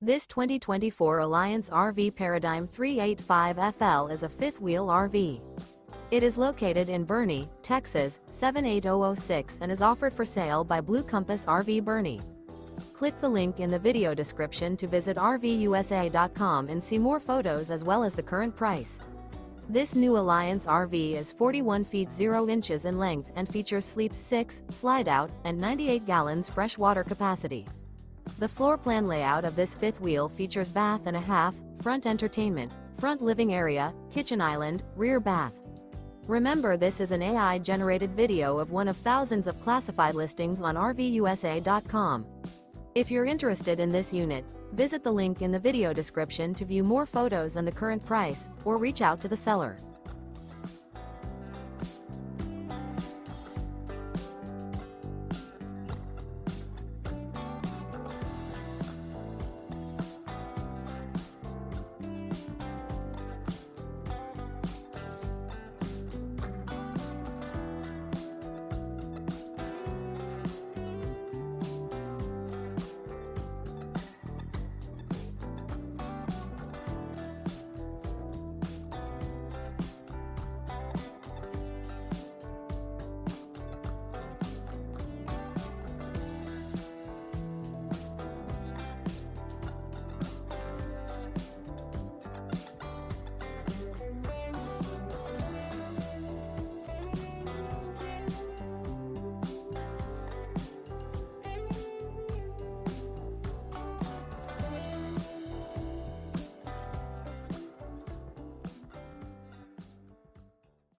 This 2024 Alliance RV Paradigm 385FL is a fifth-wheel RV. It is located in Boerne, Texas, 78006 and is offered for sale by Blue Compass RV Boerne. Click the link in the video description to visit RVUSA.com and see more photos as well as the current price. This new Alliance RV is 41 feet 0 inches in length and features sleep 6, slide-out, and 98 gallons fresh water capacity. The floor plan layout of this fifth wheel features bath and a half, front entertainment, front living area, kitchen island, rear bath. Remember, this is an AI-generated video of one of thousands of classified listings on RVUSA.com. If you're interested in this unit, visit the link in the video description to view more photos and the current price, or reach out to the seller.